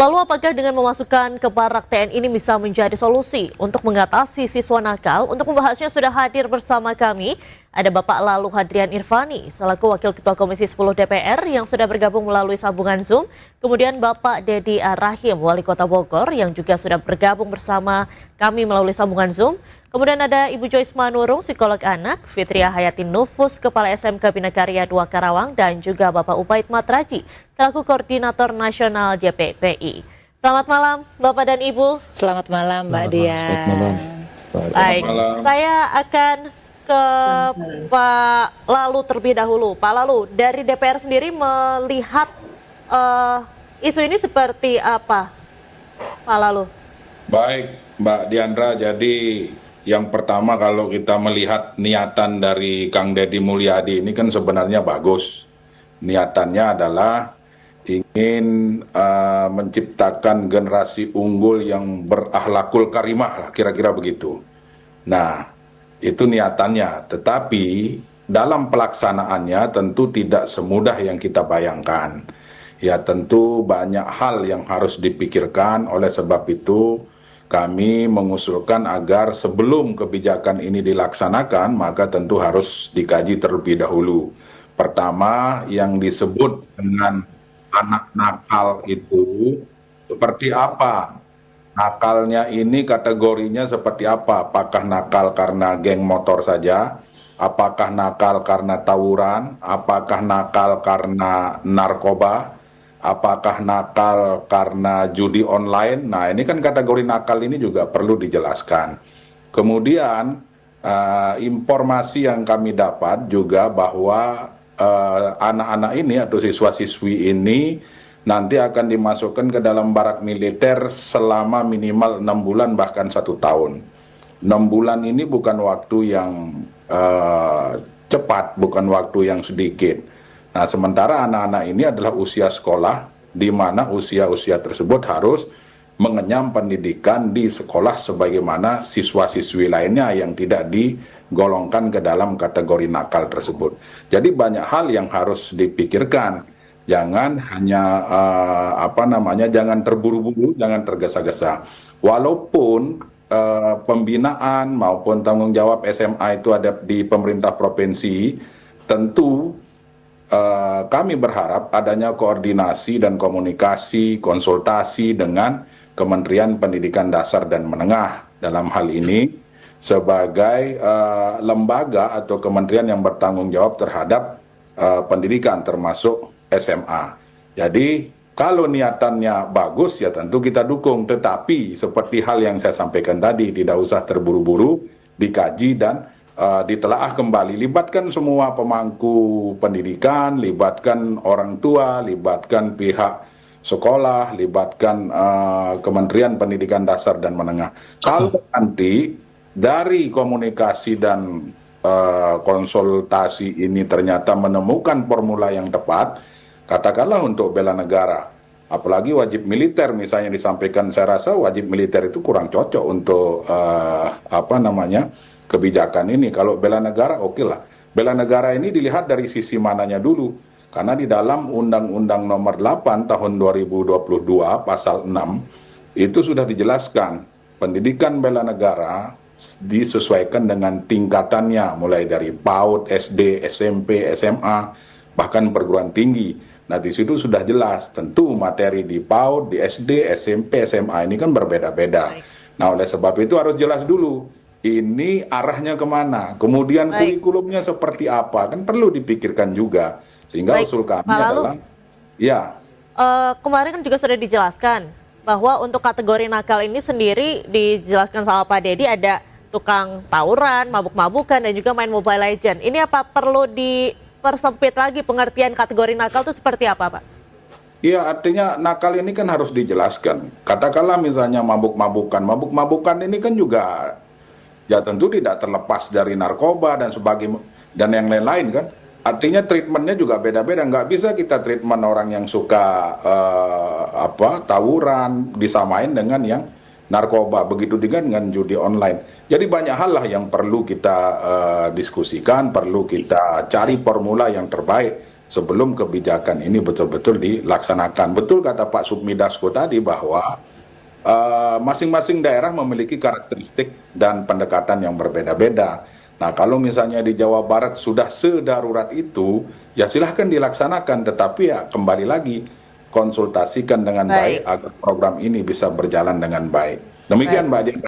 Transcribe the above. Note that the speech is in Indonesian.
Lalu apakah dengan memasukkan ke barak TNI ini bisa menjadi solusi untuk mengatasi siswa nakal? Untuk membahasnya sudah hadir bersama kami, ada Bapak Lalu Hadrian Irvani, selaku Wakil Ketua Komisi 10 DPR yang sudah bergabung melalui sambungan Zoom. Kemudian Bapak Dedi Ar-Rahim, Wali Kota Bogor yang juga sudah bergabung bersama kami melalui sambungan Zoom. Kemudian ada Ibu Joyce Manurung, psikolog anak, Fitria Hayati Nufus, Kepala SMK Bina Karya 2 Karawang, dan juga Bapak Ubaid Matraji, selaku Koordinator Nasional JPPI. Selamat malam Bapak dan Ibu. Selamat malam Mbak Dia. Selamat malam. Baik, saya akan ke Pak Lalu terlebih dahulu. Pak Lalu, dari DPR sendiri melihat isu ini seperti apa, Pak Lalu? Baik, Mbak Diandra. Jadi yang pertama, kalau kita melihat niatan dari Kang Deddy Mulyadi ini kan sebenarnya bagus. Niatannya adalah ingin menciptakan generasi unggul yang berakhlakul karimah lah, kira-kira begitu. Nah, itu niatannya. Tetapi dalam pelaksanaannya tentu tidak semudah yang kita bayangkan. Ya, tentu banyak hal yang harus dipikirkan. Oleh sebab itu kami mengusulkan agar sebelum kebijakan ini dilaksanakan, maka tentu harus dikaji terlebih dahulu. Pertama, yang disebut dengan anak nakal itu seperti apa? Nakalnya ini kategorinya seperti apa? Apakah nakal karena geng motor saja? Apakah nakal karena tawuran? Apakah nakal karena narkoba? Apakah nakal karena judi online? Nah, ini kan kategori nakal ini juga perlu dijelaskan. Kemudian informasi yang kami dapat juga bahwa anak-anak ini atau siswa-siswi ini nanti akan dimasukkan ke dalam barak militer selama minimal 6 bulan bahkan 1 tahun. 6 bulan ini bukan waktu yang cepat, bukan waktu yang sedikit. Nah, sementara anak-anak ini adalah usia sekolah, di mana usia-usia tersebut harus mengenyam pendidikan di sekolah sebagaimana siswa-siswi lainnya yang tidak digolongkan ke dalam kategori nakal tersebut. Jadi banyak hal yang harus dipikirkan. Jangan hanya jangan terburu-buru, jangan tergesa-gesa. Walaupun pembinaan maupun tanggung jawab SMA itu ada di pemerintah provinsi, tentu kami berharap adanya koordinasi dan komunikasi, konsultasi dengan Kementerian Pendidikan Dasar dan Menengah dalam hal ini sebagai lembaga atau kementerian yang bertanggung jawab terhadap pendidikan termasuk SMA. Jadi kalau niatannya bagus ya tentu kita dukung, tetapi seperti hal yang saya sampaikan tadi, tidak usah terburu-buru, dikaji dan ditelaah kembali, libatkan semua pemangku pendidikan, libatkan orang tua, libatkan pihak sekolah, libatkan Kementerian Pendidikan Dasar dan Menengah. Kalau nanti dari komunikasi dan konsultasi ini ternyata menemukan formula yang tepat, katakanlah untuk bela negara, apalagi wajib militer misalnya disampaikan, saya rasa wajib militer itu kurang cocok untuk kebijakan ini. Kalau bela negara oke lah. Bela negara ini dilihat dari sisi mananya dulu. Karena di dalam Undang-Undang Nomor 8 tahun 2022 pasal 6 itu sudah dijelaskan pendidikan bela negara disesuaikan dengan tingkatannya mulai dari PAUD, SD, SMP, SMA, bahkan perguruan tinggi. Nah, di situ sudah jelas tentu materi di PAUD, di SD, SMP, SMA ini kan berbeda-beda. Nah, oleh sebab itu harus jelas dulu ini arahnya kemana, kemudian kurikulumnya seperti apa, kan perlu dipikirkan juga. Sehingga usul kami adalah, ya. Kemarin kan juga sudah dijelaskan bahwa untuk kategori nakal ini sendiri dijelaskan sama Pak Dedi, ada tukang tawuran, mabuk-mabukan, dan juga main Mobile Legend. Ini apa perlu dipersempit lagi pengertian kategori nakal itu seperti apa, Pak? Iya, artinya nakal ini kan harus dijelaskan. Katakanlah misalnya mabuk-mabukan. Mabuk-mabukan ini kan juga ya tentu tidak terlepas dari narkoba dan sebagainya dan yang lain-lain kan. Artinya treatmentnya juga beda-beda. Nggak bisa kita treatment orang yang suka tawuran disamain dengan yang narkoba. Begitu juga dengan judi online. Jadi banyak hal lah yang perlu kita diskusikan, perlu kita cari formula yang terbaik sebelum kebijakan ini betul-betul dilaksanakan. Betul kata Pak Sukmi Dasko tadi bahwa masing-masing daerah memiliki karakteristik dan pendekatan yang berbeda-beda. Nah, kalau misalnya di Jawa Barat sudah sedarurat itu, ya silahkan dilaksanakan, tetapi ya kembali lagi konsultasikan dengan baik agar program ini bisa berjalan dengan baik. Demikian, Mbak Dian.